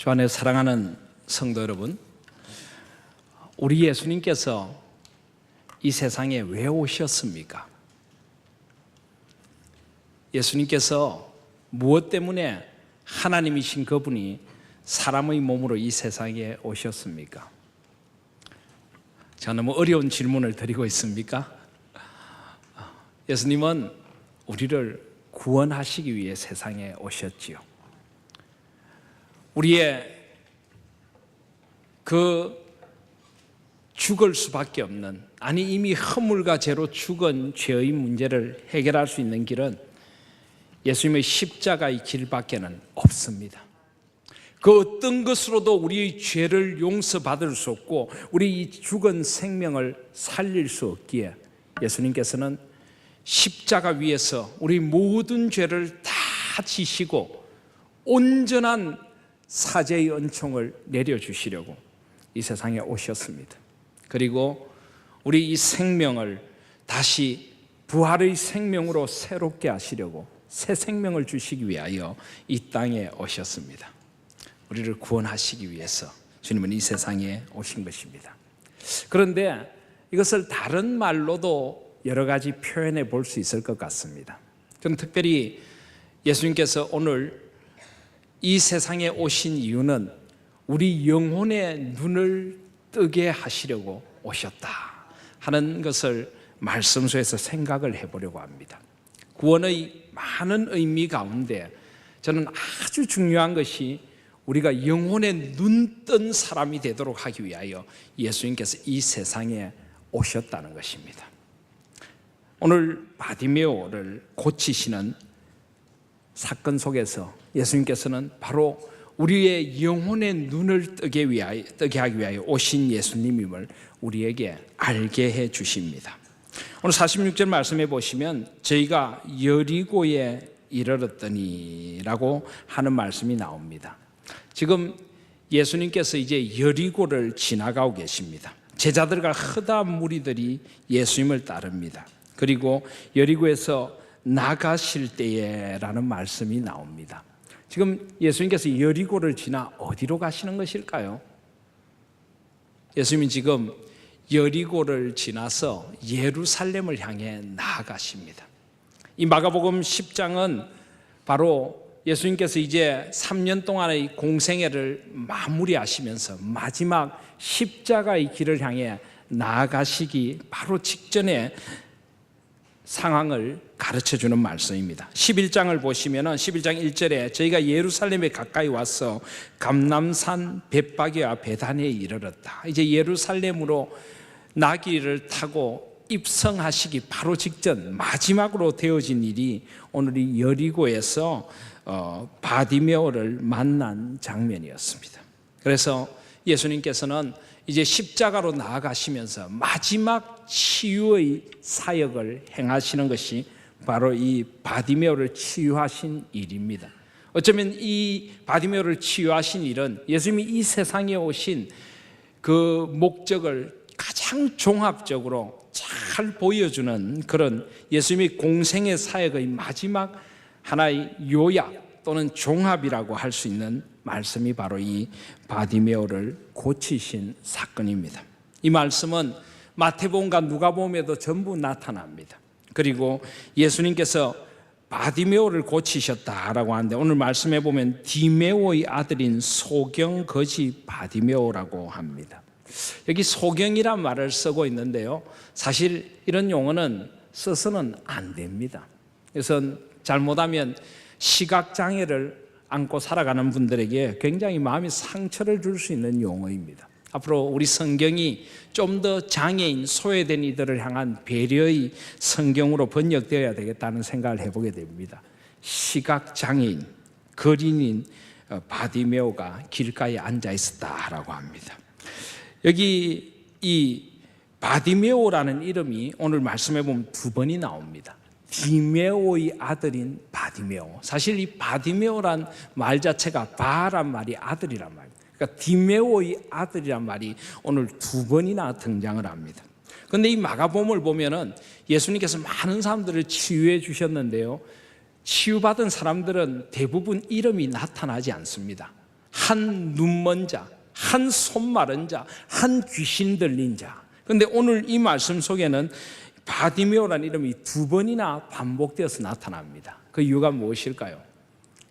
주 안에 사랑하는 성도 여러분, 우리 예수님께서 이 세상에 왜 오셨습니까? 예수님께서 무엇 때문에 하나님이신 그분이 사람의 몸으로 이 세상에 오셨습니까? 제가 너무 어려운 질문을 드리고 있습니까? 예수님은 우리를 구원하시기 위해 세상에 오셨지요. 우리의 그 죽을 수밖에 없는, 아니 이미 허물과 죄로 죽은 죄의 문제를 해결할 수 있는 길은 예수님의 십자가의 길밖에는 없습니다. 그 어떤 것으로도 우리의 죄를 용서받을 수 없고 우리 이 죽은 생명을 살릴 수 없기에 예수님께서는 십자가 위에서 우리 모든 죄를 다 지시고 온전한 사죄의 은총을 내려주시려고 이 세상에 오셨습니다. 그리고 우리 이 생명을 다시 부활의 생명으로 새롭게 하시려고 새 생명을 주시기 위하여 이 땅에 오셨습니다. 우리를 구원하시기 위해서 주님은 이 세상에 오신 것입니다. 그런데 이것을 다른 말로도 여러 가지 표현해 볼 수 있을 것 같습니다. 저는 특별히 예수님께서 오늘 이 세상에 오신 이유는 우리 영혼의 눈을 뜨게 하시려고 오셨다 하는 것을 말씀 속에서 생각을 해보려고 합니다. 구원의 많은 의미 가운데 저는 아주 중요한 것이 우리가 영혼의 눈 뜬 사람이 되도록 하기 위하여 예수님께서 이 세상에 오셨다는 것입니다. 오늘 바디메오를 고치시는 사건 속에서 예수님께서는 바로 우리의 영혼의 눈을 뜨게 하기 위하여 오신 예수님임을 우리에게 알게 해 주십니다. 오늘 46절 말씀해 보시면 저희가 여리고에 이르렀더니 라고 하는 말씀이 나옵니다. 지금 예수님께서 이제 여리고를 지나가고 계십니다. 제자들과 허다 무리들이 예수님을 따릅니다. 그리고 여리고에서 나가실 때에라는 말씀이 나옵니다. 지금 예수님께서 여리고를 지나 어디로 가시는 것일까요? 예수님은 지금 여리고를 지나서 예루살렘을 향해 나아가십니다. 이 마가복음 10장은 바로 예수님께서 이제 3년 동안의 공생애를 마무리하시면서 마지막 십자가의 길을 향해 나아가시기 바로 직전에 상황을 가르쳐주는 말씀입니다. 11장을 보시면 11장 1절에 저희가 예루살렘에 가까이 와서 감람산 벳바게와 베다니에 이르렀다. 이제 예루살렘으로 나귀를 타고 입성하시기 바로 직전 마지막으로 되어진 일이 오늘 이 여리고에서 바디메오를 만난 장면이었습니다. 그래서 예수님께서는 이제 십자가로 나아가시면서 마지막 치유의 사역을 행하시는 것이 바로 이 바디메오를 치유하신 일입니다. 어쩌면 이 바디메오를 치유하신 일은 예수님이 이 세상에 오신 그 목적을 가장 종합적으로 잘 보여주는 그런 예수님의 공생의 사역의 마지막 하나의 요약 또는 종합이라고 할 수 있는 말씀이 바로 이 바디메오를 고치신 사건입니다. 이 말씀은 마태복음과 누가복음에도 전부 나타납니다. 그리고 예수님께서 바디메오를 고치셨다라고 하는데 오늘 말씀해 보면 디메오의 아들인 소경 거지 바디메오라고 합니다. 여기 소경이란 말을 쓰고 있는데요, 사실 이런 용어는 써서는 안 됩니다. 그래서 잘못하면 시각장애를 안고 살아가는 분들에게 굉장히 마음이 상처를 줄 수 있는 용어입니다. 앞으로 우리 성경이 좀 더 장애인, 소외된 이들을 향한 배려의 성경으로 번역되어야 되겠다는 생각을 해보게 됩니다. 시각장애인, 거린인 바디메오가 길가에 앉아 있었다라고 합니다. 여기 이 바디메오라는 이름이 오늘 말씀해 보면 두 번이 나옵니다. 디메오의 아들인 바디메오. 사실 이 바디메오란 말 자체가 바란 말이 아들이란 말입니다. 그러니까 디메오의 아들이란 말이 오늘 두 번이나 등장을 합니다. 그런데 이 마가복음을 보면은 예수님께서 많은 사람들을 치유해 주셨는데요, 치유받은 사람들은 대부분 이름이 나타나지 않습니다. 한 눈먼 자, 한 손 마른 자, 한 귀신 들린 자. 그런데 오늘 이 말씀 속에는 바디메오라는 이름이 2번이나 반복되어서 나타납니다. 그 이유가 무엇일까요?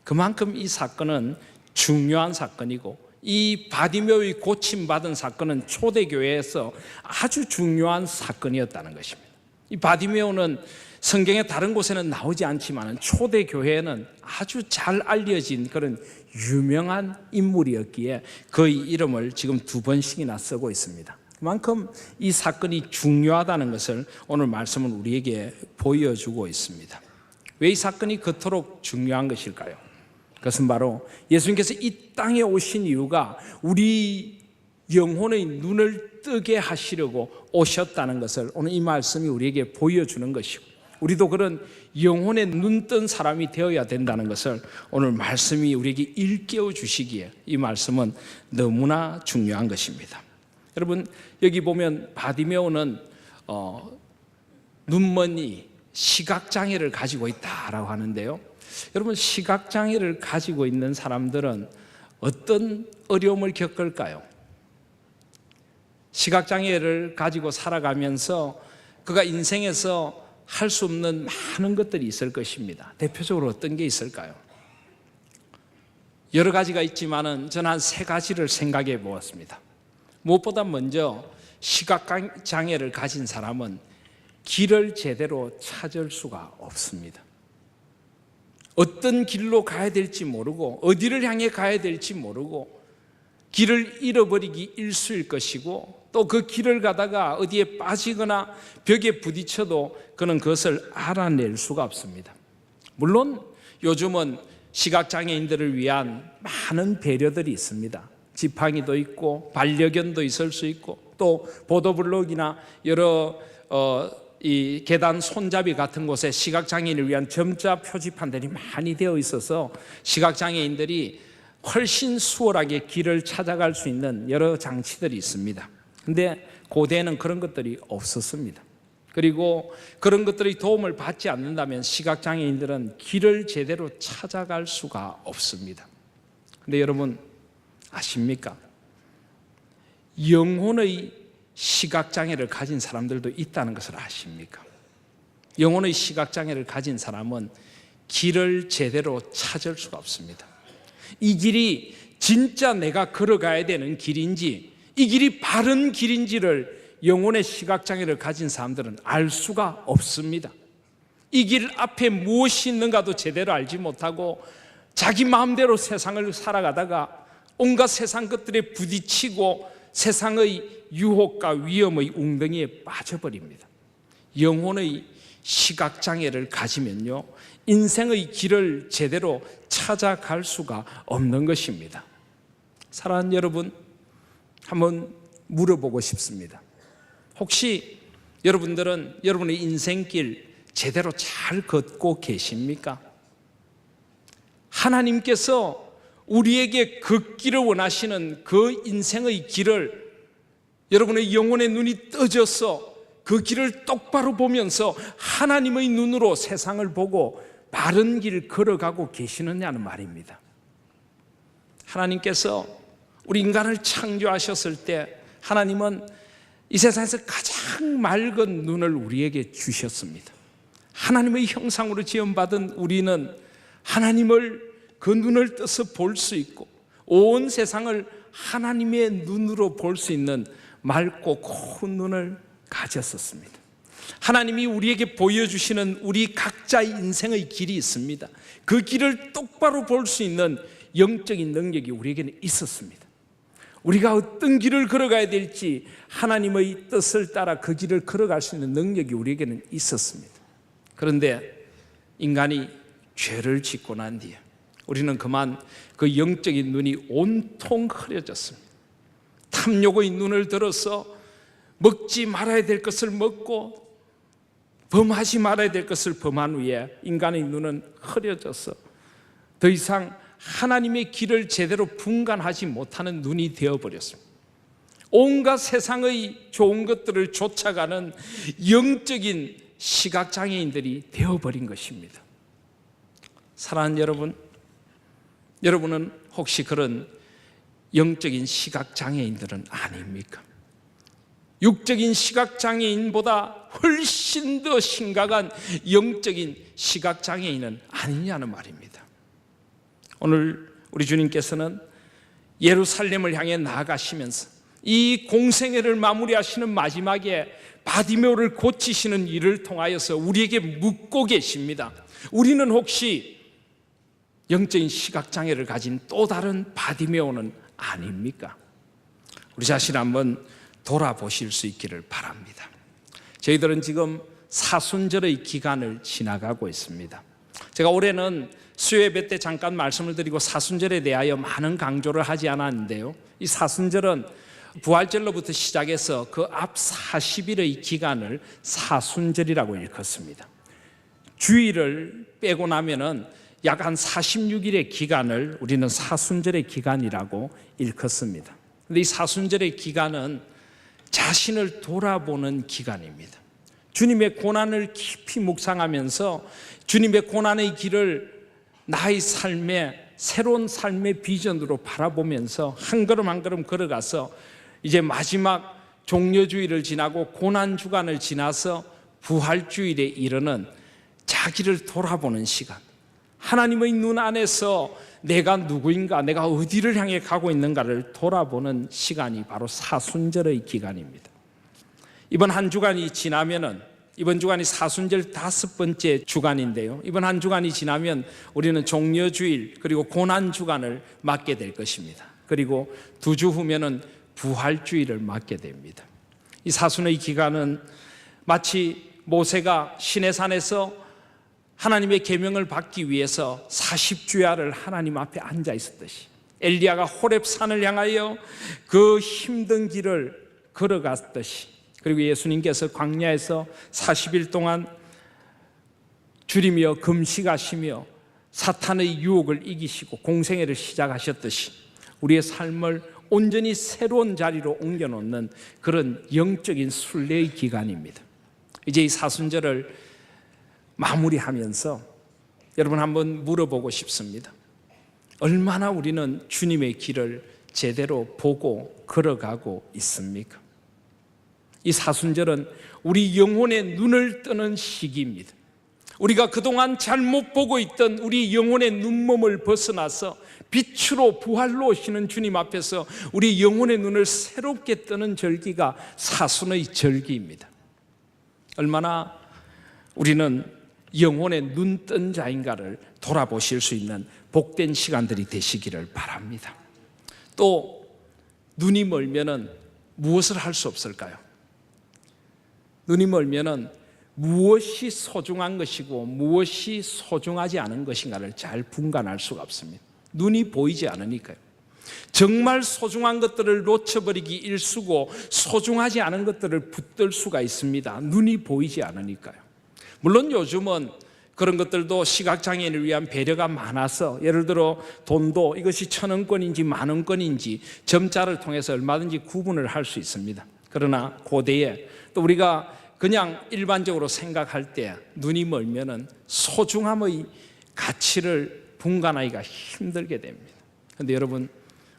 그만큼 이 사건은 중요한 사건이고, 이 바디메오의 고침받은 사건은 초대교회에서 아주 중요한 사건이었다는 것입니다. 이 바디메오는 성경의 다른 곳에는 나오지 않지만 초대교회에는 아주 잘 알려진 그런 유명한 인물이었기에 그의 이름을 지금 2번씩이나 쓰고 있습니다. 그만큼 이 사건이 중요하다는 것을 오늘 말씀은 우리에게 보여주고 있습니다. 왜 이 사건이 그토록 중요한 것일까요? 그것은 바로 예수님께서 이 땅에 오신 이유가 우리 영혼의 눈을 뜨게 하시려고 오셨다는 것을 오늘 이 말씀이 우리에게 보여주는 것이고, 우리도 그런 영혼의 눈뜬 사람이 되어야 된다는 것을 오늘 말씀이 우리에게 일깨워 주시기에 이 말씀은 너무나 중요한 것입니다. 여러분, 여기 보면 바디메오는 눈먼이 시각장애를 가지고 있다라고 하는데요, 여러분, 시각장애를 가지고 있는 사람들은 어떤 어려움을 겪을까요? 시각장애를 가지고 살아가면서 그가 인생에서 할 수 없는 많은 것들이 있을 것입니다. 대표적으로 어떤 게 있을까요? 여러 가지가 있지만은 저는 한 3가지를 생각해 보았습니다. 무엇보다 먼저 시각장애를 가진 사람은 길을 제대로 찾을 수가 없습니다. 어떤 길로 가야 될지 모르고 어디를 향해 가야 될지 모르고 길을 잃어버리기 일쑤일 것이고, 또 그 길을 가다가 어디에 빠지거나 벽에 부딪혀도 그는 그것을 알아낼 수가 없습니다. 물론 요즘은 시각장애인들을 위한 많은 배려들이 있습니다. 지팡이도 있고 반려견도 있을 수 있고, 또 보도블록이나 여러 이 계단 손잡이 같은 곳에 시각장애인을 위한 점자 표지판들이 많이 되어 있어서 시각장애인들이 훨씬 수월하게 길을 찾아갈 수 있는 여러 장치들이 있습니다. 근데 고대에는 그런 것들이 없었습니다. 그리고 그런 것들이 도움을 받지 않는다면 시각장애인들은 길을 제대로 찾아갈 수가 없습니다. 근데 여러분 아십니까? 영혼의 시각장애를 가진 사람들도 있다는 것을 아십니까? 영혼의 시각장애를 가진 사람은 길을 제대로 찾을 수가 없습니다. 이 길이 진짜 내가 걸어가야 되는 길인지, 이 길이 바른 길인지를 영혼의 시각장애를 가진 사람들은 알 수가 없습니다. 이 길 앞에 무엇이 있는가도 제대로 알지 못하고 자기 마음대로 세상을 살아가다가 온갖 세상 것들에 부딪히고 세상의 유혹과 위험의 웅덩이에 빠져버립니다. 영혼의 시각장애를 가지면요, 인생의 길을 제대로 찾아갈 수가 없는 것입니다. 사랑하는 여러분, 한번 물어보고 싶습니다. 혹시 여러분들은 여러분의 인생길 제대로 잘 걷고 계십니까? 하나님께서 우리에게 걷기를 원하시는 그 인생의 길을 여러분의 영혼의 눈이 떠져서 그 길을 똑바로 보면서 하나님의 눈으로 세상을 보고 바른 길 걸어가고 계시느냐는 말입니다. 하나님께서 우리 인간을 창조하셨을 때 하나님은 이 세상에서 가장 맑은 눈을 우리에게 주셨습니다. 하나님의 형상으로 지음받은 우리는 하나님을 그 눈을 떠서 볼 수 있고 온 세상을 하나님의 눈으로 볼 수 있는 맑고 고운 눈을 가졌었습니다. 하나님이 우리에게 보여주시는 우리 각자의 인생의 길이 있습니다. 그 길을 똑바로 볼 수 있는 영적인 능력이 우리에게는 있었습니다. 우리가 어떤 길을 걸어가야 될지 하나님의 뜻을 따라 그 길을 걸어갈 수 있는 능력이 우리에게는 있었습니다. 그런데 인간이 죄를 짓고 난 뒤에 우리는 그만 그 영적인 눈이 온통 흐려졌습니다. 탐욕의 눈을 들어서 먹지 말아야 될 것을 먹고 범하지 말아야 될 것을 범한 후에 인간의 눈은 흐려져서 더 이상 하나님의 길을 제대로 분간하지 못하는 눈이 되어버렸습니다. 온갖 세상의 좋은 것들을 쫓아가는 영적인 시각장애인들이 되어버린 것입니다. 사랑하는 여러분, 여러분은 혹시 그런 영적인 시각장애인들은 아닙니까? 육적인 시각장애인보다 훨씬 더 심각한 영적인 시각장애인은 아니냐는 말입니다. 오늘 우리 주님께서는 예루살렘을 향해 나아가시면서 이 공생애를 마무리하시는 마지막에 바디메오를 고치시는 일을 통하여서 우리에게 묻고 계십니다. 우리는 혹시 영적인 시각장애를 가진 또 다른 바디메오는 아닙니까? 우리 자신 한번 돌아보실 수 있기를 바랍니다. 저희들은 지금 사순절의 기간을 지나가고 있습니다. 제가 올해는 수요예배 때 잠깐 말씀을 드리고 사순절에 대하여 많은 강조를 하지 않았는데요, 이 사순절은 부활절로부터 시작해서 그 앞 40일의 기간을 사순절이라고 일컫습니다. 주일을 빼고 나면은 약 한 46일의 기간을 우리는 사순절의 기간이라고 일컫습니다. 그런데 이 사순절의 기간은 자신을 돌아보는 기간입니다. 주님의 고난을 깊이 묵상하면서 주님의 고난의 길을 나의 삶의 새로운 삶의 비전으로 바라보면서 한 걸음 한 걸음 걸어가서 이제 마지막 종려주일을 지나고 고난주간을 지나서 부활주일에 이르는 자기를 돌아보는 시간, 하나님의 눈 안에서 내가 누구인가, 내가 어디를 향해 가고 있는가를 돌아보는 시간이 바로 사순절의 기간입니다. 이번 한 주간이 지나면은, 이번 주간이 사순절 5번째 주간인데요, 이번 한 주간이 지나면 우리는 종려주일 그리고 고난주간을 맞게 될 것입니다. 그리고 2주 후면은 부활주일을 맞게 됩니다. 이 사순의 기간은 마치 모세가 시내산에서 하나님의 계명을 받기 위해서 40주야를 하나님 앞에 앉아 있었듯이, 엘리야가 호렙산을 향하여 그 힘든 길을 걸어갔듯이, 그리고 예수님께서 광야에서 40일 동안 주리며 금식하시며 사탄의 유혹을 이기시고 공생애를 시작하셨듯이 우리의 삶을 온전히 새로운 자리로 옮겨놓는 그런 영적인 순례의 기간입니다. 이제 이 사순절을 마무리하면서 여러분 한번 물어보고 싶습니다. 얼마나 우리는 주님의 길을 제대로 보고 걸어가고 있습니까? 이 사순절은 우리 영혼의 눈을 뜨는 시기입니다. 우리가 그동안 잘못 보고 있던 우리 영혼의 눈먼을 벗어나서 빛으로 부활로 오시는 주님 앞에서 우리 영혼의 눈을 새롭게 뜨는 절기가 사순의 절기입니다. 얼마나 우리는 영혼의 눈뜬 자인가를 돌아보실 수 있는 복된 시간들이 되시기를 바랍니다. 또 눈이 멀면은 무엇을 할 수 없을까요? 눈이 멀면은 무엇이 소중한 것이고 무엇이 소중하지 않은 것인가를 잘 분간할 수가 없습니다. 눈이 보이지 않으니까요. 정말 소중한 것들을 놓쳐버리기 일쑤고 소중하지 않은 것들을 붙들 수가 있습니다. 눈이 보이지 않으니까요. 물론 요즘은 그런 것들도 시각장애인을 위한 배려가 많아서, 예를 들어 돈도 이것이 1,000원권인지 10,000원권인지 점자를 통해서 얼마든지 구분을 할 수 있습니다. 그러나 고대에 또 우리가 그냥 일반적으로 생각할 때 눈이 멀면은 소중함의 가치를 분간하기가 힘들게 됩니다. 그런데 여러분,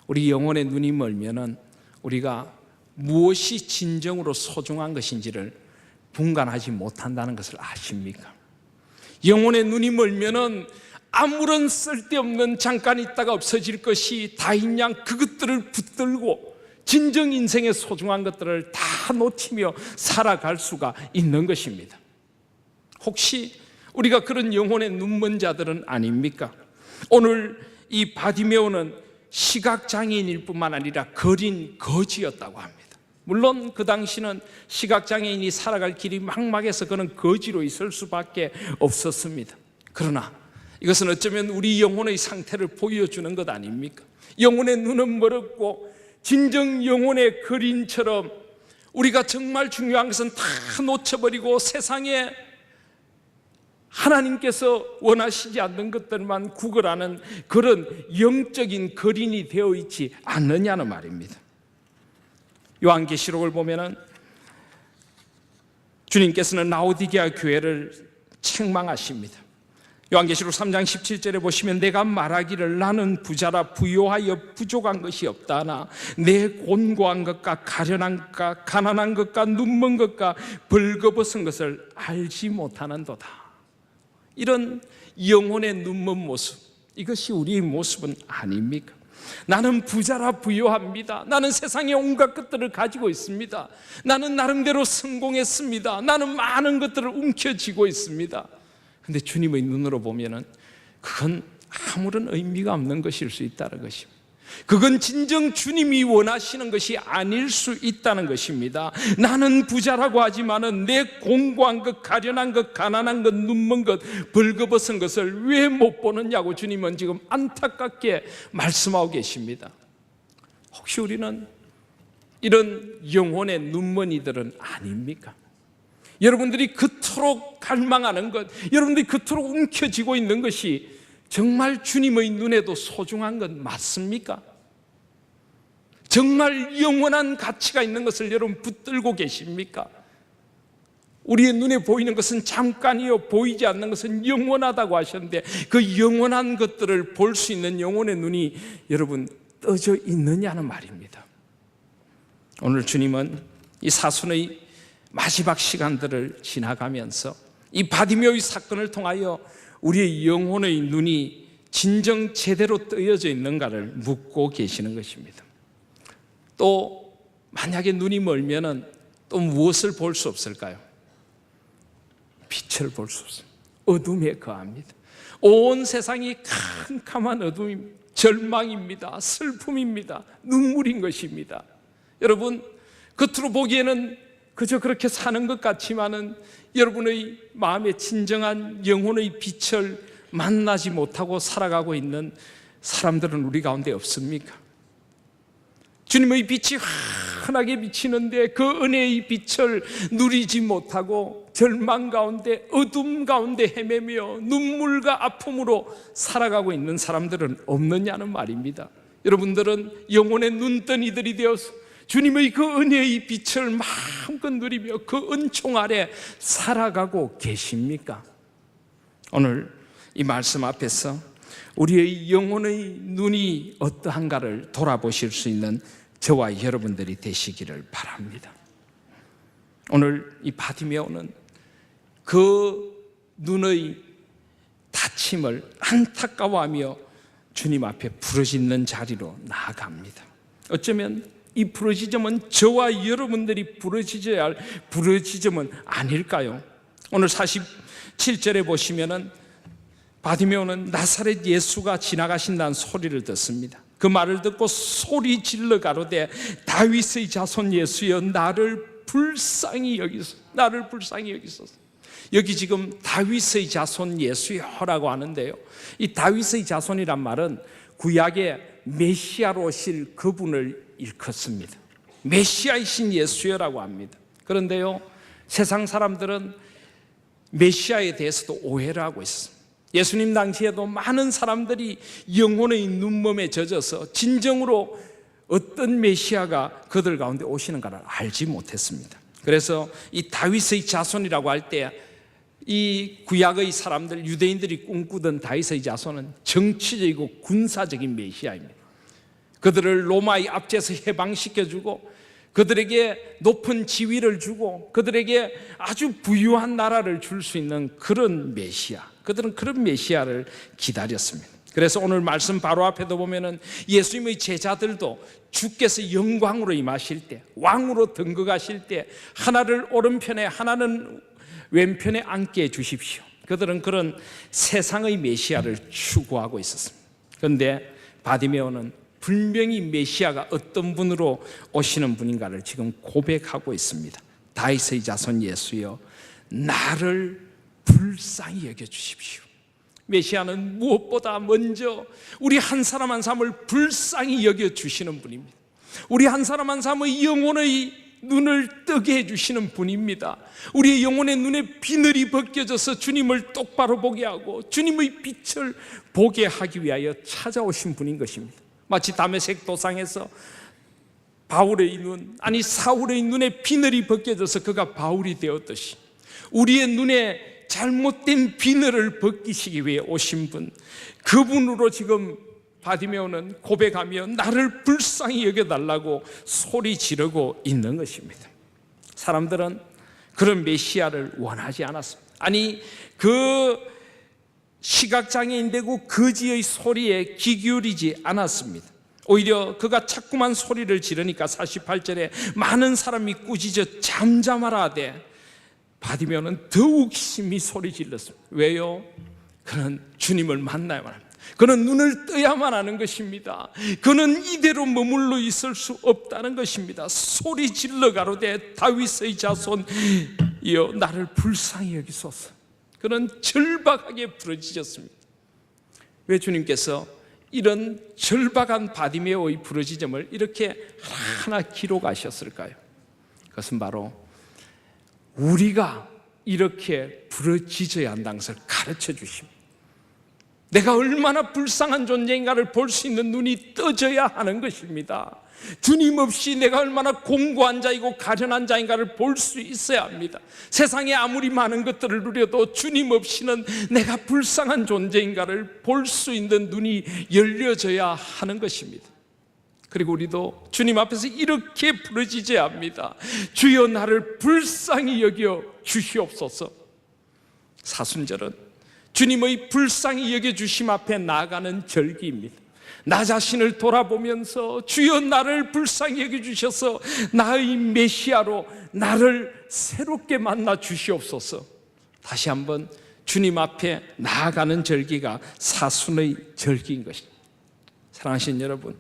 우리 영혼의 눈이 멀면은 우리가 무엇이 진정으로 소중한 것인지를 분간하지 못한다는 것을 아십니까? 영혼의 눈이 멀면은 아무런 쓸데없는 잠깐 있다가 없어질 것이 다인 양 그것들을 붙들고 진정 인생의 소중한 것들을 다 놓치며 살아갈 수가 있는 것입니다. 혹시 우리가 그런 영혼의 눈먼 자들은 아닙니까? 오늘 이 바디메오는 시각장애인일 뿐만 아니라 거린 거지였다고 합니다. 물론 그 당시는 시각장애인이 살아갈 길이 막막해서 그는 거지로 있을 수밖에 없었습니다. 그러나 이것은 어쩌면 우리 영혼의 상태를 보여주는 것 아닙니까? 영혼의 눈은 멀었고 진정 영혼의 거린처럼 우리가 정말 중요한 것은 다 놓쳐버리고 세상에 하나님께서 원하시지 않는 것들만 구걸하는 그런 영적인 거린이 되어 있지 않느냐는 말입니다. 요한계시록을 보면은 주님께서는 라오디게아 교회를 책망하십니다. 요한계시록 3장 17절에 보시면 내가 말하기를 나는 부자라 부요하여 부족한 것이 없다나 내 곤고한 것과 가련한 것과 가난한 것과 눈먼 것과 벌거벗은 것을 알지 못하는도다. 이런 영혼의 눈먼 모습, 이것이 우리의 모습은 아닙니까? 나는 부자라 부요합니다. 나는 세상의 온갖 것들을 가지고 있습니다. 나는 나름대로 성공했습니다. 나는 많은 것들을 움켜쥐고 있습니다. 근데 주님의 눈으로 보면은 그건 아무런 의미가 없는 것일 수 있다는 것입니다. 그건 진정 주님이 원하시는 것이 아닐 수 있다는 것입니다. 나는 부자라고 하지만은 내 공고한 것, 가련한 것, 가난한 것, 눈먼 것, 벌거벗은 것을 왜 못 보느냐고 주님은 지금 안타깝게 말씀하고 계십니다. 혹시 우리는 이런 영혼의 눈먼이들은 아닙니까? 여러분들이 그토록 갈망하는 것, 여러분들이 그토록 움켜쥐고 있는 것이 정말 주님의 눈에도 소중한 것 맞습니까? 정말 영원한 가치가 있는 것을 여러분 붙들고 계십니까? 우리의 눈에 보이는 것은 잠깐이요, 보이지 않는 것은 영원하다고 하셨는데 그 영원한 것들을 볼 수 있는 영혼의 눈이 여러분 떠져 있느냐는 말입니다. 오늘 주님은 이 사순의 마지막 시간들을 지나가면서 이 바디메오의 사건을 통하여 우리의 영혼의 눈이 진정 제대로 뜨여져 있는가를 묻고 계시는 것입니다. 또 만약에 눈이 멀면은 또 무엇을 볼 수 없을까요? 빛을 볼 수 없습니다. 어둠에 거합니다. 온 세상이 캄캄한 어둠입니다. 절망입니다. 슬픔입니다. 눈물인 것입니다. 여러분, 겉으로 보기에는 그저 그렇게 사는 것 같지만은 여러분의 마음에 진정한 영혼의 빛을 만나지 못하고 살아가고 있는 사람들은 우리 가운데 없습니까? 주님의 빛이 환하게 비치는데 그 은혜의 빛을 누리지 못하고 절망 가운데, 어둠 가운데 헤매며 눈물과 아픔으로 살아가고 있는 사람들은 없느냐는 말입니다. 여러분들은 영혼의 눈뜬이들이 되어서 주님의 그 은혜의 빛을 마음껏 누리며 그 은총 아래 살아가고 계십니까? 오늘 이 말씀 앞에서 우리의 영혼의 눈이 어떠한가를 돌아보실 수 있는 저와 여러분들이 되시기를 바랍니다. 오늘 이 바디메오는 그 눈의 다침을 안타까워하며 주님 앞에 부르짖는 자리로 나아갑니다. 어쩌면 이 부르짖음은 저와 여러분들이 부르짖어야 할 부르짖음은 아닐까요? 오늘 47절에 보시면은 바디메오는 나사렛 예수가 지나가신다는 소리를 듣습니다. 그 말을 듣고 소리 질러 가로되 다윗의 자손 예수여 나를 불쌍히 여기소서, 나를 불쌍히 여기소서. 여기 지금 다윗의 자손 예수여라고 하는데요, 이 다윗의 자손이란 말은 구약의 메시아로 오실 그분을 일컫습니다. 메시아이신 예수여라고 합니다. 그런데요, 세상 사람들은 메시아에 대해서도 오해를 하고 있습니다. 예수님 당시에도 많은 사람들이 영혼의 눈먼에 젖어서 진정으로 어떤 메시아가 그들 가운데 오시는가를 알지 못했습니다. 그래서 이 다윗의 자손이라고 할 때 이 구약의 사람들, 유대인들이 꿈꾸던 다윗의 자손은 정치적이고 군사적인 메시아입니다. 그들을 로마의 압제에서 해방시켜주고 그들에게 높은 지위를 주고 그들에게 아주 부유한 나라를 줄 수 있는 그런 메시아, 그들은 그런 메시아를 기다렸습니다. 그래서 오늘 말씀 바로 앞에도 보면은 예수님의 제자들도 주께서 영광으로 임하실 때, 왕으로 등극하실 때 하나를 오른편에 하나는 왼편에 앉게 해주십시오. 그들은 그런 세상의 메시아를 추구하고 있었습니다. 그런데 바디메오는 분명히 메시아가 어떤 분으로 오시는 분인가를 지금 고백하고 있습니다. 다윗의 자손 예수여 나를 불쌍히 여겨주십시오. 메시아는 무엇보다 먼저 우리 한 사람 한 사람을 불쌍히 여겨주시는 분입니다. 우리 한 사람 한 사람의 영혼의 눈을 뜨게 해주시는 분입니다. 우리의 영혼의 눈에 비늘이 벗겨져서 주님을 똑바로 보게 하고 주님의 빛을 보게 하기 위하여 찾아오신 분인 것입니다. 마치 다메섹 도상에서 바울의 눈, 아니 사울의 눈에 비늘이 벗겨져서 그가 바울이 되었듯이 우리의 눈에 잘못된 비늘을 벗기시기 위해 오신 분, 그분으로 지금 바디메오는 고백하며 나를 불쌍히 여겨달라고 소리 지르고 있는 것입니다. 사람들은 그런 메시아를 원하지 않았습니다. 아니, 그 시각장애인 되고 거지의 소리에 귀 기울이지 않았습니다. 오히려 그가 자꾸만 소리를 지르니까 48절에 많은 사람이 꾸짖어 잠잠하라 하되 바디메오는 더욱 심히 소리 질렀습니다. 왜요? 그는 주님을 만나야만 합니다. 그는 눈을 떠야만 하는 것입니다. 그는 이대로 머물러 있을 수 없다는 것입니다. 소리 질러 가로되 다윗의 자손이여 나를 불쌍히 여기소서. 그는 절박하게 부르짖었습니다. 왜 주님께서 이런 절박한 바디메오의 부르짖음을 이렇게 하나하나 기록하셨을까요? 그것은 바로 우리가 이렇게 부르짖어야 한다는 것을 가르쳐 주십니다. 내가 얼마나 불쌍한 존재인가를 볼 수 있는 눈이 떠져야 하는 것입니다. 주님 없이 내가 얼마나 공고한 자이고 가련한 자인가를 볼 수 있어야 합니다. 세상에 아무리 많은 것들을 누려도 주님 없이는 내가 불쌍한 존재인가를 볼 수 있는 눈이 열려져야 하는 것입니다. 그리고 우리도 주님 앞에서 이렇게 부르짖어야 합니다. 주여 나를 불쌍히 여겨 주시옵소서. 사순절은 주님의 불쌍히 여겨주심 앞에 나아가는 절기입니다. 나 자신을 돌아보면서 주여 나를 불쌍히 여겨주셔서 나의 메시아로 나를 새롭게 만나 주시옵소서. 다시 한번 주님 앞에 나아가는 절기가 사순의 절기인 것입니다. 사랑하신 여러분,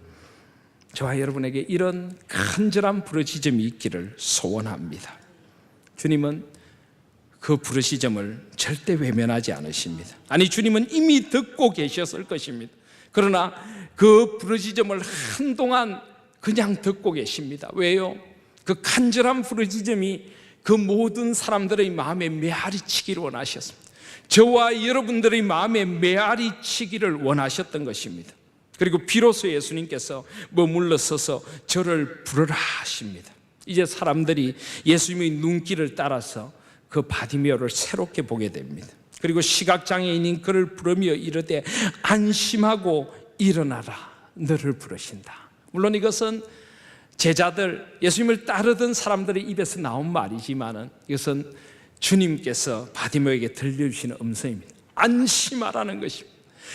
저와 여러분에게 이런 간절한 부르짖음이 있기를 소원합니다. 주님은 그 부르짖음을 절대 외면하지 않으십니다. 아니, 주님은 이미 듣고 계셨을 것입니다. 그러나 그 부르짖음을 한동안 그냥 듣고 계십니다. 왜요? 그 간절한 부르짖음이 그 모든 사람들의 마음에 메아리치기를 원하셨습니다. 저와 여러분들의 마음에 메아리치기를 원하셨던 것입니다. 그리고 비로소 예수님께서 머물러 서서 저를 부르라 하십니다. 이제 사람들이 예수님의 눈길을 따라서 그 바디메오를 새롭게 보게 됩니다. 그리고 시각장애인인 그를 부르며 이르되 안심하고 일어나라, 너를 부르신다. 물론 이것은 제자들, 예수님을 따르던 사람들의 입에서 나온 말이지만 이것은 주님께서 바디메오에게 들려주시는 음성입니다. 안심하라는 것입니다.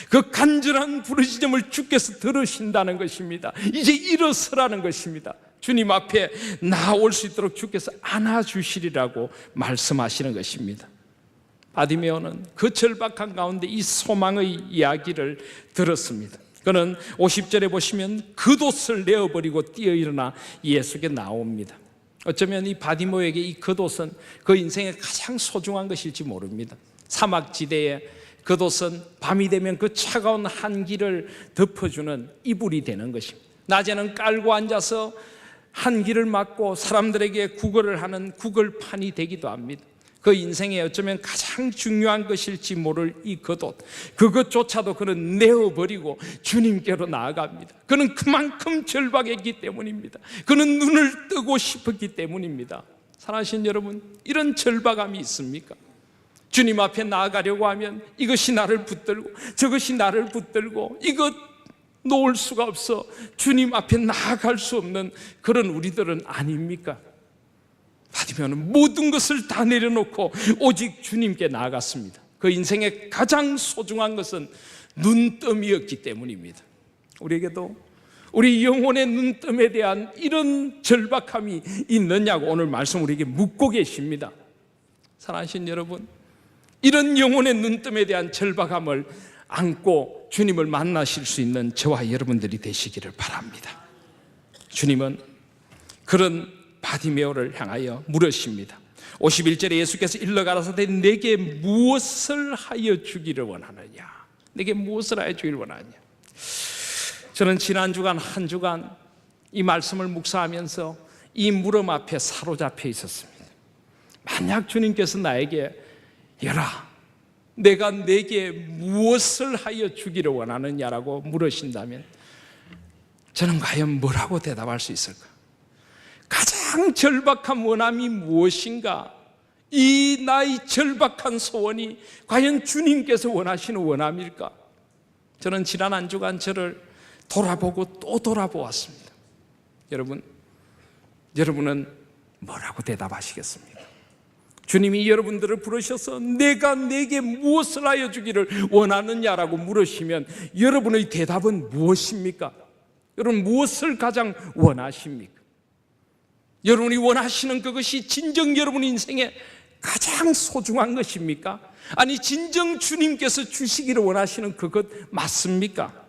그 간절한 부르짖음을 주께서 들으신다는 것입니다. 이제 일어서라는 것입니다. 주님 앞에 나올 수 있도록 주께서 안아주시리라고 말씀하시는 것입니다. 바디메오는 그 절박한 가운데 이 소망의 이야기를 들었습니다. 그는 50절에 보시면 겉옷을 내어버리고 뛰어 일어나 예수께 나옵니다. 어쩌면 이 바디메오에게 이 겉옷은 그 인생의 가장 소중한 것일지 모릅니다. 사막지대에 겉옷은 밤이 되면 그 차가운 한기를 덮어주는 이불이 되는 것입니다. 낮에는 깔고 앉아서 한기를 맞고 사람들에게 구걸을 하는 구걸판이 되기도 합니다. 그 인생에 어쩌면 가장 중요한 것일지 모를 이 겉옷, 그것조차도 그는 내어버리고 주님께로 나아갑니다. 그는 그만큼 절박했기 때문입니다. 그는 눈을 뜨고 싶었기 때문입니다. 사랑하신 여러분, 이런 절박함이 있습니까? 주님 앞에 나아가려고 하면 이것이 나를 붙들고 저것이 나를 붙들고 이것 놓을 수가 없어 주님 앞에 나아갈 수 없는 그런 우리들은 아닙니까? 바디메오는 모든 것을 다 내려놓고 오직 주님께 나아갔습니다. 그 인생의 가장 소중한 것은 눈뜸이었기 때문입니다. 우리에게도 우리 영혼의 눈뜸에 대한 이런 절박함이 있느냐고 오늘 말씀 우리에게 묻고 계십니다. 사랑하신 여러분, 이런 영혼의 눈뜸에 대한 절박함을 안고 주님을 만나실 수 있는 저와 여러분들이 되시기를 바랍니다. 주님은 그런 바디메오를 향하여 물으십니다. 51절에 예수께서 일러 가라사대 내게 무엇을 하여 주기를 원하느냐? 내게 무엇을 하여 주기를 원하느냐? 저는 지난 주간 한 주간 이 말씀을 묵상하면서 이 물음 앞에 사로잡혀 있었습니다. 만약 주님께서 나에게 여라, 내가 내게 무엇을 하여 주기를 원하느냐라고 물으신다면 저는 과연 뭐라고 대답할 수 있을까? 가장 절박한 원함이 무엇인가? 이 나의 절박한 소원이 과연 주님께서 원하시는 원함일까? 저는 지난 한 주간 저를 돌아보고 또 돌아보았습니다. 여러분은 뭐라고 대답하시겠습니까? 주님이 여러분들을 부르셔서 내가 내게 무엇을 하여 주기를 원하느냐라고 물으시면 여러분의 대답은 무엇입니까? 여러분 무엇을 가장 원하십니까? 여러분이 원하시는 그것이 진정 여러분 인생에 가장 소중한 것입니까? 아니 진정 주님께서 주시기를 원하시는 그것 맞습니까?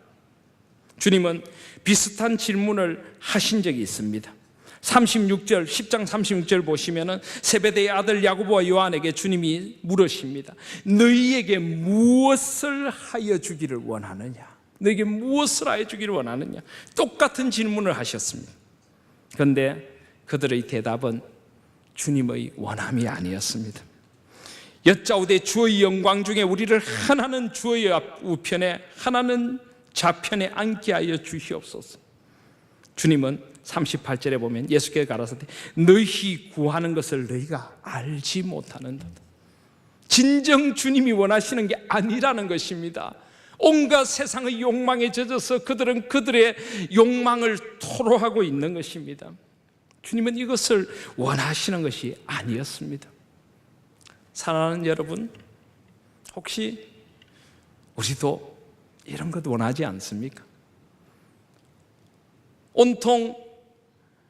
주님은 비슷한 질문을 하신 적이 있습니다. 10장 36절 보시면은 세베대의 아들 야고보와 요한에게 주님이 물으십니다. 너희에게 무엇을 하여 주기를 원하느냐? 너희에게 무엇을 하여 주기를 원하느냐? 똑같은 질문을 하셨습니다. 그런데 그들의 대답은 주님의 원함이 아니었습니다. 여짜오되 주의 영광 중에 우리를 하나는 주의 우편에 하나는 좌편에 앉게 하여 주시옵소서. 주님은 38절에 보면 예수께서 가라사대 너희 구하는 것을 너희가 알지 못하는도다. 진정 주님이 원하시는 게 아니라는 것입니다. 온갖 세상의 욕망에 젖어서 그들은 그들의 욕망을 토로하고 있는 것입니다. 주님은 이것을 원하시는 것이 아니었습니다. 사랑하는 여러분, 혹시 우리도 이런 것 원하지 않습니까? 온통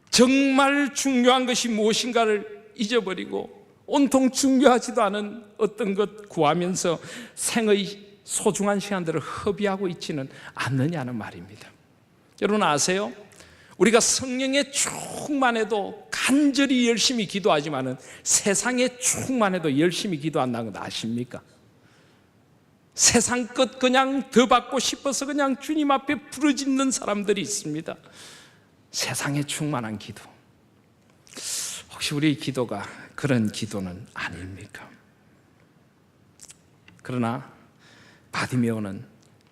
정말 중요한 것이 무엇인가를 잊어버리고 온통 중요하지도 않은 어떤 것 구하면서 생의 소중한 시간들을 허비하고 있지는 않느냐는 말입니다. 여러분 아세요? 우리가 성령에 충만해도 간절히 열심히 기도하지만은 세상에 충만해도 열심히 기도한다는 건 아십니까? 세상 것 그냥 더 받고 싶어서 그냥 주님 앞에 부르짖는 사람들이 있습니다. 세상에 충만한 기도, 혹시 우리의 기도가 그런 기도는 아닙니까? 그러나 바디메오는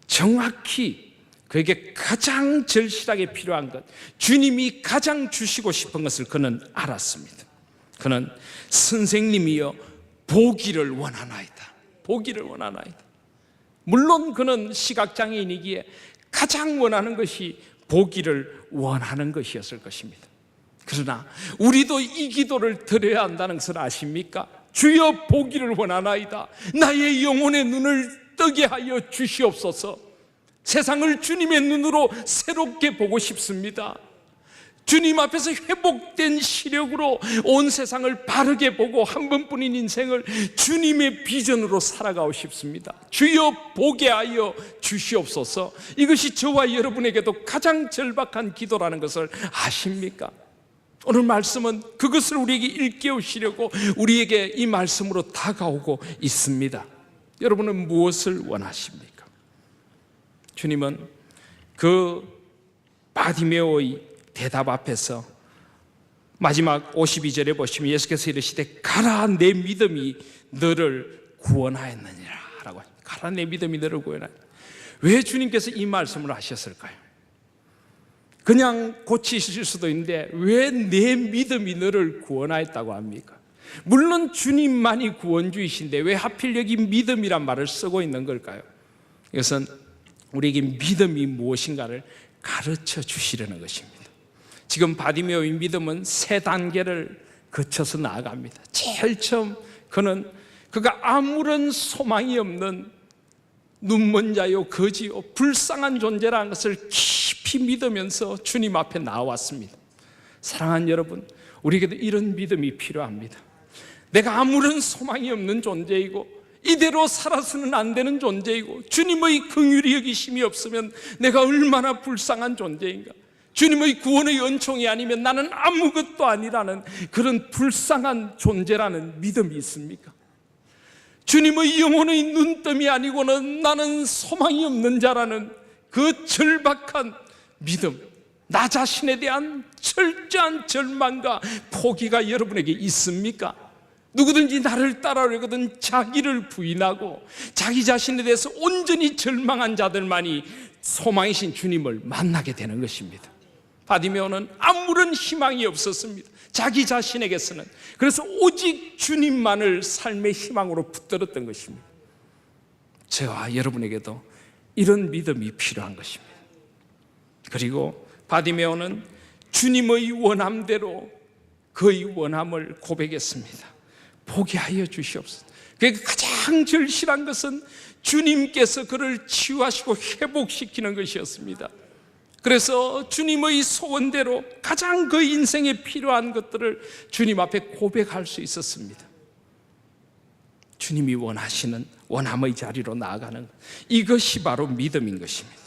정확히 그에게 가장 절실하게 필요한 것, 주님이 가장 주시고 싶은 것을 그는 알았습니다. 그는 선생님이여 보기를 원하나이다. 보기를 원하나이다. 물론 그는 시각장애인이기에 가장 원하는 것이 보기를 원하는 것이었을 것입니다. 그러나 우리도 이 기도를 드려야 한다는 것을 아십니까? 주여 보기를 원하나이다. 나의 영혼의 눈을 뜨게 하여 주시옵소서. 세상을 주님의 눈으로 새롭게 보고 싶습니다. 주님 앞에서 회복된 시력으로 온 세상을 바르게 보고 한 번뿐인 인생을 주님의 비전으로 살아가고 싶습니다. 주여 보게 하여 주시옵소서. 이것이 저와 여러분에게도 가장 절박한 기도라는 것을 아십니까? 오늘 말씀은 그것을 우리에게 일깨우시려고 우리에게 이 말씀으로 다가오고 있습니다. 여러분은 무엇을 원하십니까? 주님은 그 바디메오의 대답 앞에서 마지막 52절에 보시면 예수께서 이르시되 가라 내 믿음이 너를 구원하였느니라 라고 합니다. 가라 내 믿음이 너를 구원하였느니라. 왜 주님께서 이 말씀을 하셨을까요? 그냥 고치실 수도 있는데 왜 내 믿음이 너를 구원하였다고 합니까? 물론 주님만이 구원주이신데 왜 하필 여기 믿음이란 말을 쓰고 있는 걸까요? 이것은 우리에게 믿음이 무엇인가를 가르쳐 주시려는 것입니다. 지금 바디메오의 믿음은 세 단계를 거쳐서 나아갑니다. 제일 처음 그가 아무런 소망이 없는 눈먼 자요 거지요 불쌍한 존재라는 것을 깊이 믿으면서 주님 앞에 나왔습니다. 사랑하는 여러분, 우리에게도 이런 믿음이 필요합니다. 내가 아무런 소망이 없는 존재이고 이대로 살아서는 안 되는 존재이고 주님의 긍휼이 여기심이 없으면 내가 얼마나 불쌍한 존재인가. 주님의 구원의 은총이 아니면 나는 아무것도 아니라는 그런 불쌍한 존재라는 믿음이 있습니까? 주님의 영혼의 눈뜸이 아니고는 나는 소망이 없는 자라는 그 절박한 믿음, 나 자신에 대한 철저한 절망과 포기가 여러분에게 있습니까? 누구든지 나를 따라오려거든 자기를 부인하고 자기 자신에 대해서 온전히 절망한 자들만이 소망이신 주님을 만나게 되는 것입니다. 바디메오는 아무런 희망이 없었습니다. 자기 자신에게서는. 그래서 오직 주님만을 삶의 희망으로 붙들었던 것입니다. 저와 여러분에게도 이런 믿음이 필요한 것입니다. 그리고 바디메오는 주님의 원함대로 그의 원함을 고백했습니다. 보게 하여 주시옵소서. 그러니까 가장 절실한 것은 주님께서 그를 치유하시고 회복시키는 것이었습니다. 그래서 주님의 소원대로 가장 그 인생에 필요한 것들을 주님 앞에 고백할 수 있었습니다. 주님이 원하시는 원함의 자리로 나아가는 것, 이것이 바로 믿음인 것입니다.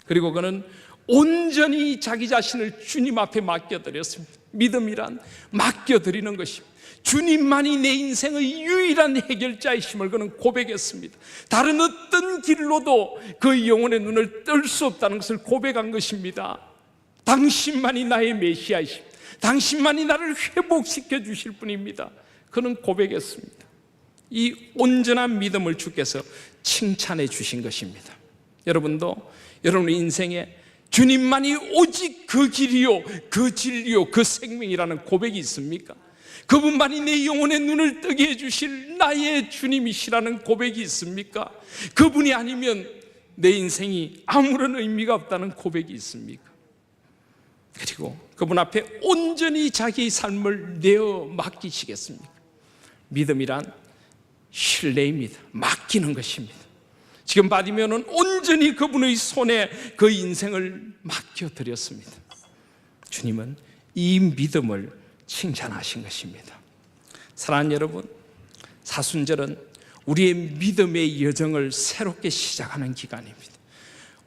그리고 그는 온전히 자기 자신을 주님 앞에 맡겨드렸습니다. 믿음이란 맡겨드리는 것입니다. 주님만이 내 인생의 유일한 해결자이심을 그는 고백했습니다. 다른 어떤 길로도 그 영혼의 눈을 뜰 수 없다는 것을 고백한 것입니다. 당신만이 나의 메시아이심, 당신만이 나를 회복시켜 주실 분입니다. 그는 고백했습니다. 이 온전한 믿음을 주께서 칭찬해 주신 것입니다. 여러분도 여러분의 인생에 주님만이 오직 그 길이요, 그 진리요, 그 생명이라는 고백이 있습니까? 그분만이 내 영혼의 눈을 뜨게 해주실 나의 주님이시라는 고백이 있습니까? 그분이 아니면 내 인생이 아무런 의미가 없다는 고백이 있습니까? 그리고 그분 앞에 온전히 자기의 삶을 내어 맡기시겠습니까? 믿음이란 신뢰입니다. 맡기는 것입니다. 지금 바디메오는 온전히 그분의 손에 그 인생을 맡겨드렸습니다. 주님은 이 믿음을 칭찬하신 것입니다. 사랑하는 여러분, 사순절은 우리의 믿음의 여정을 새롭게 시작하는 기간입니다.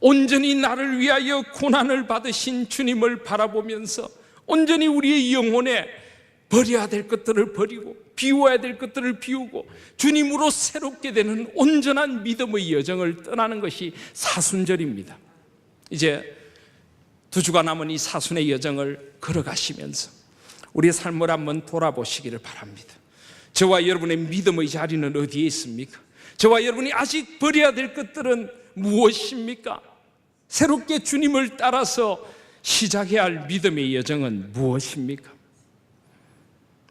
온전히 나를 위하여 고난을 받으신 주님을 바라보면서 온전히 우리의 영혼에 버려야 될 것들을 버리고 비워야 될 것들을 비우고 주님으로 새롭게 되는 온전한 믿음의 여정을 떠나는 것이 사순절입니다. 이제 2주가 남은 이 사순의 여정을 걸어가시면서 우리의 삶을 한번 돌아보시기를 바랍니다. 저와 여러분의 믿음의 자리는 어디에 있습니까? 저와 여러분이 아직 버려야 될 것들은 무엇입니까? 새롭게 주님을 따라서 시작해야 할 믿음의 여정은 무엇입니까?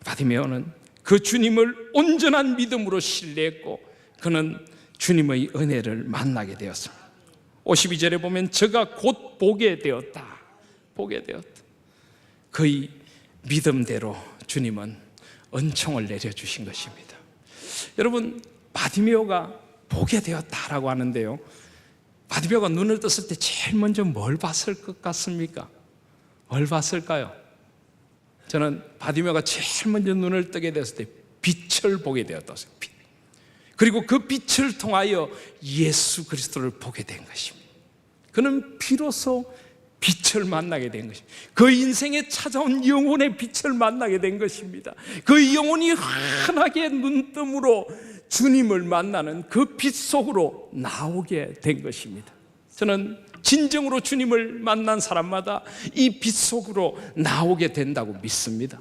바디메오는 그 주님을 온전한 믿음으로 신뢰했고 그는 주님의 은혜를 만나게 되었습니다. 52절에 보면 저가 곧 보게 되었다. 보게 되었다. 그의 믿음대로 주님은 은총을 내려주신 것입니다. 여러분, 바디메오가 보게 되었다라고 하는데요, 바디메오가 눈을 떴을 때 제일 먼저 뭘 봤을 것 같습니까? 뭘 봤을까요? 저는 바디메오가 제일 먼저 눈을 뜨게 됐을 때 빛을 보게 되었다고 생각합니다. 빛. 그리고 그 빛을 통하여 예수 그리스도를 보게 된 것입니다. 그는 비로소 빛을 만나게 된 것입니다. 그 인생에 찾아온 영혼의 빛을 만나게 된 것입니다. 그 영혼이 환하게 눈뜸으로 주님을 만나는 그 빛 속으로 나오게 된 것입니다. 저는 진정으로 주님을 만난 사람마다 이 빛 속으로 나오게 된다고 믿습니다.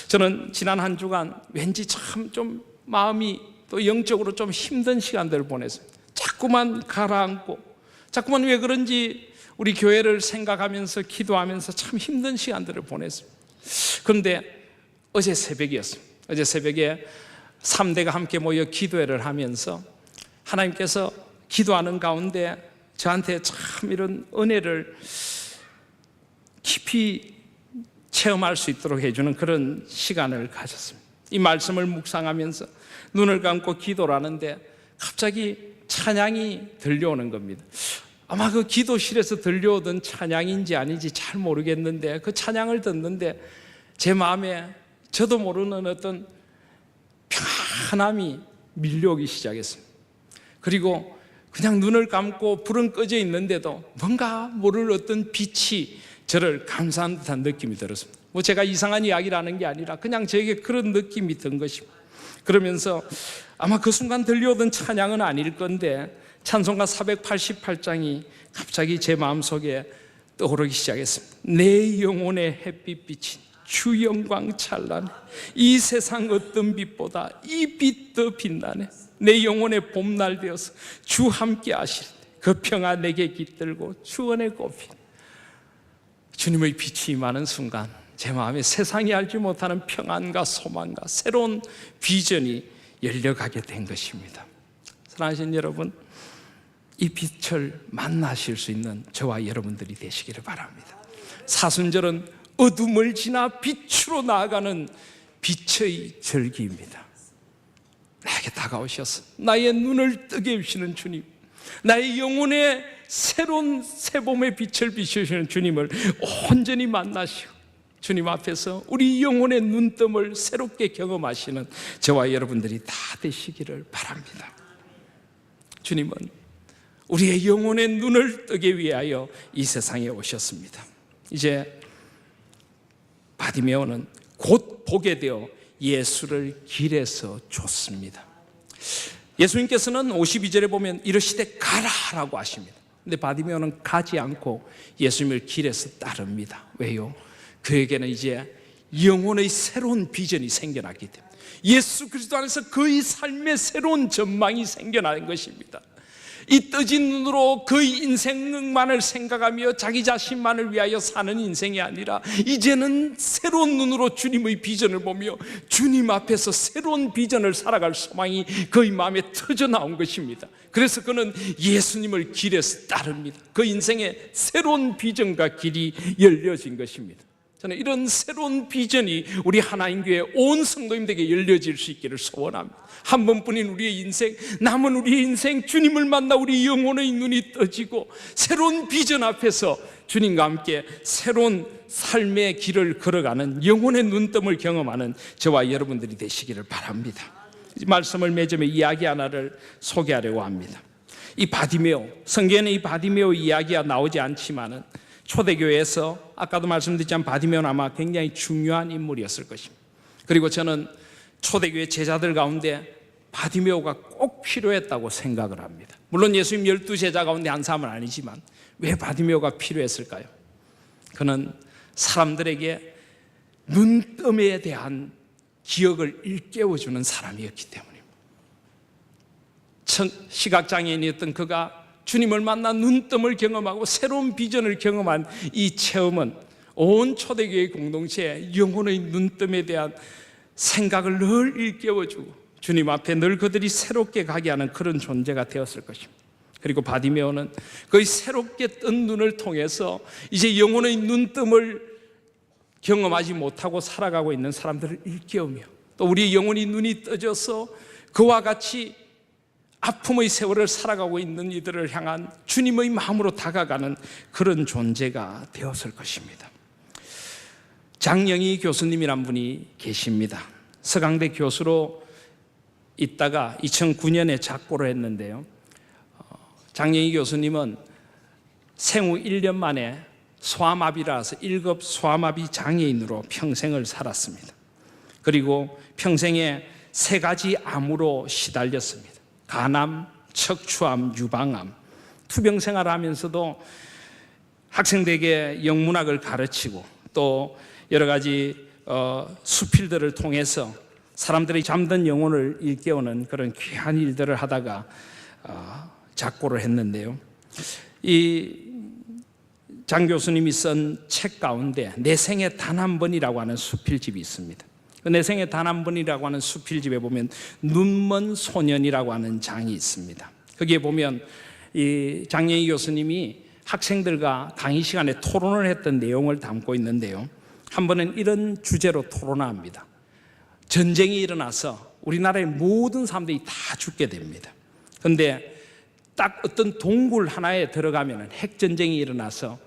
저는 지난 한 주간 왠지 참 좀 마음이 또 영적으로 좀 힘든 시간들을 보냈습니다. 자꾸만 가라앉고 자꾸만 왜 그런지 우리 교회를 생각하면서 기도하면서 참 힘든 시간들을 보냈습니다. 그런데 어제 새벽이었습니다. 어제 새벽에 3대가 함께 모여 기도회를 하면서 하나님께서 기도하는 가운데 저한테 참 이런 은혜를 깊이 체험할 수 있도록 해주는 그런 시간을 가졌습니다. 이 말씀을 묵상하면서 눈을 감고 기도를 하는데 갑자기 찬양이 들려오는 겁니다. 아마 그 기도실에서 들려오던 찬양인지 아닌지 잘 모르겠는데 그 찬양을 듣는데 제 마음에 저도 모르는 어떤 평안함이 밀려오기 시작했습니다. 그리고 그냥 눈을 감고 불은 꺼져 있는데도 뭔가 모를 어떤 빛이 저를 감싸는 듯한 느낌이 들었습니다. 뭐 제가 이상한 이야기를 하는 게 아니라 그냥 저에게 그런 느낌이 든 것입니다. 그러면서 아마 그 순간 들려오던 찬양은 아닐 건데 찬송가 488장이 갑자기 제 마음속에 떠오르기 시작했습니다. 내 영혼의 햇빛 주 영광 찬란해. 이 세상 어떤 빛보다 이 빛 더 빛나네. 내 영혼의 봄날 되어서 주 함께 하실 때 그 평화 내게 깃들고 주 은혜 꽃피. 주님의 빛이 임하는 순간 제 마음에 세상이 알지 못하는 평안과 소망과 새로운 비전이 열려가게 된 것입니다. 사랑하시는 여러분, 이 빛을 만나실 수 있는 저와 여러분들이 되시기를 바랍니다. 사순절은 어둠을 지나 빛으로 나아가는 빛의 절기입니다. 나에게 다가오셔서 나의 눈을 뜨게 해주시는 주님, 나의 영혼에 새로운 새봄의 빛을 비추시는 주님을 온전히 만나시고 주님 앞에서 우리 영혼의 눈뜸을 새롭게 경험하시는 저와 여러분들이 다 되시기를 바랍니다. 주님은 우리의 영혼의 눈을 뜨게 위하여 이 세상에 오셨습니다. 이제 바디메오는 곧 보게 되어 예수를 길에서 줬습니다. 예수님께서는 52절에 보면 이르시되 가라라고 하십니다. 근데 바디메오는 가지 않고 예수님을 길에서 따릅니다. 왜요? 그에게는 이제 영혼의 새로운 비전이 생겨났기 때문에 예수 그리스도 안에서 그의 삶의 새로운 전망이 생겨난 것입니다. 이 떠진 눈으로 그의 인생만을 생각하며 자기 자신만을 위하여 사는 인생이 아니라 이제는 새로운 눈으로 주님의 비전을 보며 주님 앞에서 새로운 비전을 살아갈 소망이 그의 마음에 터져 나온 것입니다. 그래서 그는 예수님을 길에서 따릅니다. 그 인생에 새로운 비전과 길이 열려진 것입니다. 저는 이런 새로운 비전이 우리 하나님교회 온 성도님들에게 열려질 수 있기를 소원합니다. 한 번뿐인 우리의 인생, 남은 우리의 인생, 주님을 만나 우리 영혼의 눈이 떠지고 새로운 비전 앞에서 주님과 함께 새로운 삶의 길을 걸어가는 영혼의 눈뜸을 경험하는 저와 여러분들이 되시기를 바랍니다. 이 말씀을 매점에 이야기 하나를 소개하려고 합니다. 이 바디메오, 성경에는 이 바디메오 이야기가 나오지 않지만은 초대교회에서 아까도 말씀드렸지만 바디메오는 아마 굉장히 중요한 인물이었을 것입니다. 그리고 저는 초대교회 제자들 가운데 바디메오가 꼭 필요했다고 생각을 합니다. 물론 예수님 12제자 가운데 한 사람은 아니지만 왜 바디메오가 필요했을까요? 그는 사람들에게 눈뜸에 대한 기억을 일깨워주는 사람이었기 때문입니다. 시각장애인이었던 그가 주님을 만나 눈뜸을 경험하고 새로운 비전을 경험한 이 체험은 온 초대교회 공동체의 영혼의 눈뜸에 대한 생각을 늘 일깨워주고 주님 앞에 늘 그들이 새롭게 가게 하는 그런 존재가 되었을 것입니다. 그리고 바디메오는 그의 새롭게 뜬 눈을 통해서 이제 영혼의 눈뜸을 경험하지 못하고 살아가고 있는 사람들을 일깨우며 또 우리 영혼의 눈이 떠져서 그와 같이 아픔의 세월을 살아가고 있는 이들을 향한 주님의 마음으로 다가가는 그런 존재가 되었을 것입니다. 장영희 교수님이란 분이 계십니다. 서강대 교수로 있다가 2009년에 작고를 했는데요. 장영희 교수님은 생후 1년 만에 소아마비라서 1급 소아마비 장애인으로 평생을 살았습니다. 그리고 평생에 3가지 암으로 시달렸습니다. 간암, 척추암, 유방암. 투병 생활을 하면서도 학생들에게 영문학을 가르치고 또 여러 가지 수필들을 통해서 사람들의 잠든 영혼을 일깨우는 그런 귀한 일들을 하다가 작고를 했는데요. 이 장 교수님이 쓴 책 가운데 내 생에 단 한 번이라고 하는 수필집이 있습니다. 내 생에 단 한 번이라고 하는 수필집에 보면 눈먼 소년이라고 하는 장이 있습니다. 거기에 보면 이 장영희 교수님이 학생들과 강의 시간에 토론을 했던 내용을 담고 있는데요. 한 번은 이런 주제로 토론합니다. 전쟁이 일어나서 우리나라의 모든 사람들이 다 죽게 됩니다. 그런데 딱 어떤 동굴 하나에 들어가면 핵전쟁이 일어나서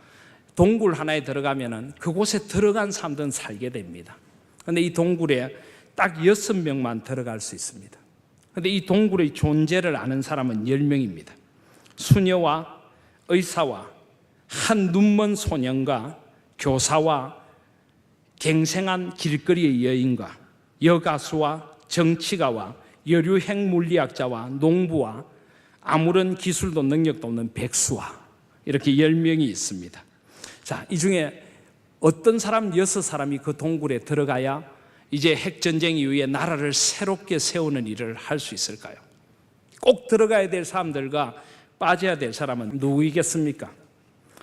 동굴 하나에 들어가면 그곳에 들어간 사람들은 살게 됩니다. 그런데 이 동굴에 딱 6명만 들어갈 수 있습니다. 그런데 이 동굴의 존재를 아는 사람은 10명입니다. 수녀와 의사와 한 눈먼 소년과 교사와 갱생한 길거리의 여인과 여가수와 정치가와 여류핵 물리학자와 농부와 아무런 기술도 능력도 없는 백수와 이렇게 10명이 있습니다. 자, 이 중에 어떤 사람 6사람이 그 동굴에 들어가야 이제 핵전쟁 이후에 나라를 새롭게 세우는 일을 할 수 있을까요? 꼭 들어가야 될 사람들과 빠져야 될 사람은 누구이겠습니까?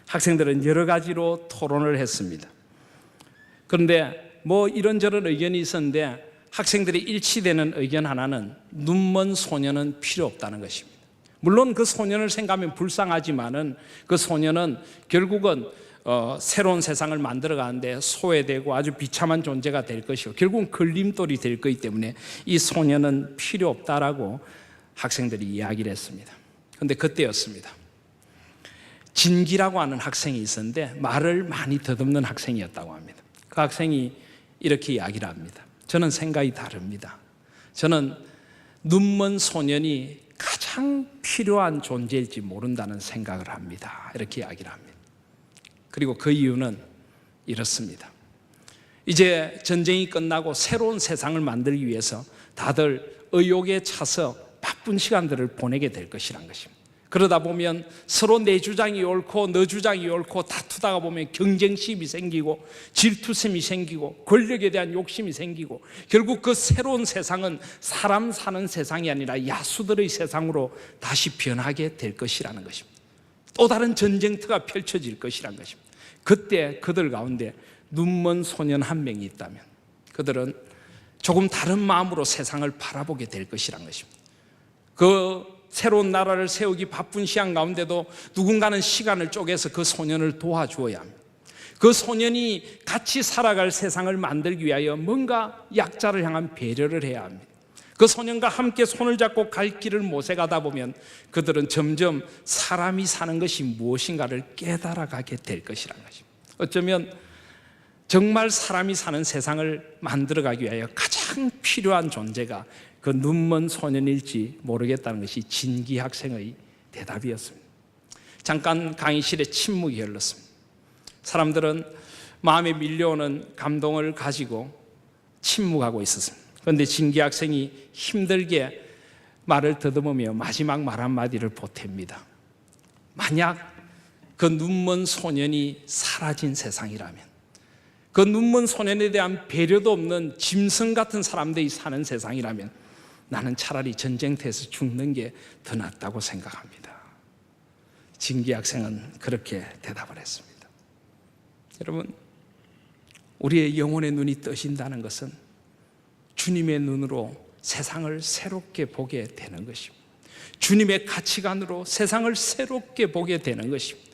학생들은 여러 가지로 토론을 했습니다. 그런데 뭐 이런저런 의견이 있었는데 학생들이 일치되는 의견 하나는 눈먼 소년은 필요 없다는 것입니다. 물론 그 소년을 생각하면 불쌍하지만은 그 소년은 결국은 새로운 세상을 만들어 가는데 소외되고 아주 비참한 존재가 될 것이고 결국은 걸림돌이 될 거기 때문에 이 소년은 필요 없다라고 학생들이 이야기를 했습니다. 그런데 그때였습니다. 진기라고 하는 학생이 있었는데 말을 많이 더듬는 학생이었다고 합니다. 그 학생이 이렇게 이야기를 합니다. 저는 생각이 다릅니다. 저는 눈먼 소년이 가장 필요한 존재일지 모른다는 생각을 합니다. 이렇게 이야기를 합니다. 그리고 그 이유는 이렇습니다. 이제 전쟁이 끝나고 새로운 세상을 만들기 위해서 다들 의욕에 차서 바쁜 시간들을 보내게 될 것이란 것입니다. 그러다 보면 서로 내 주장이 옳고 너 주장이 옳고 다투다가 보면 경쟁심이 생기고 질투심이 생기고 권력에 대한 욕심이 생기고 결국 그 새로운 세상은 사람 사는 세상이 아니라 야수들의 세상으로 다시 변하게 될 것이라는 것입니다. 또 다른 전쟁터가 펼쳐질 것이라는 것입니다. 그때 그들 가운데 눈먼 소년 한 명이 있다면 그들은 조금 다른 마음으로 세상을 바라보게 될 것이라는 것입니다. 그 새로운 나라를 세우기 바쁜 시간 가운데도 누군가는 시간을 쪼개서 그 소년을 도와주어야 합니다. 그 소년이 같이 살아갈 세상을 만들기 위하여 뭔가 약자를 향한 배려를 해야 합니다. 그 소년과 함께 손을 잡고 갈 길을 모색하다 보면 그들은 점점 사람이 사는 것이 무엇인가를 깨달아가게 될 것이라는 것입니다. 어쩌면 정말 사람이 사는 세상을 만들어가기 위하여 가장 필요한 존재가 그 눈먼 소년일지 모르겠다는 것이 진기 학생의 대답이었습니다. 잠깐 강의실에 침묵이 흘렀습니다. 사람들은 마음에 밀려오는 감동을 가지고 침묵하고 있었습니다. 그런데 진기 학생이 힘들게 말을 더듬으며 마지막 말 한마디를 보탭니다. 만약 그 눈먼 소년이 사라진 세상이라면, 그 눈먼 소년에 대한 배려도 없는 짐승 같은 사람들이 사는 세상이라면 나는 차라리 전쟁터에서 죽는 게 더 낫다고 생각합니다. 진기 학생은 그렇게 대답을 했습니다. 여러분, 우리의 영혼의 눈이 떠진다는 것은 주님의 눈으로 세상을 새롭게 보게 되는 것입니다. 주님의 가치관으로 세상을 새롭게 보게 되는 것입니다.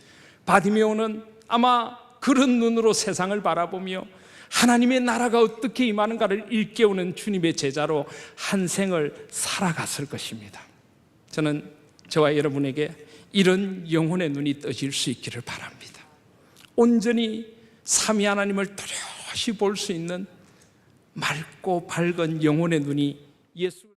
바디메오는 아마 그런 눈으로 세상을 바라보며 하나님의 나라가 어떻게 임하는가를 일깨우는 주님의 제자로 한 생을 살아갔을 것입니다. 저는 저와 여러분에게 이런 영혼의 눈이 떠질 수 있기를 바랍니다. 온전히 삼위 하나님을 뚜렷이 볼 수 있는 맑고 밝은 영혼의 눈이 예수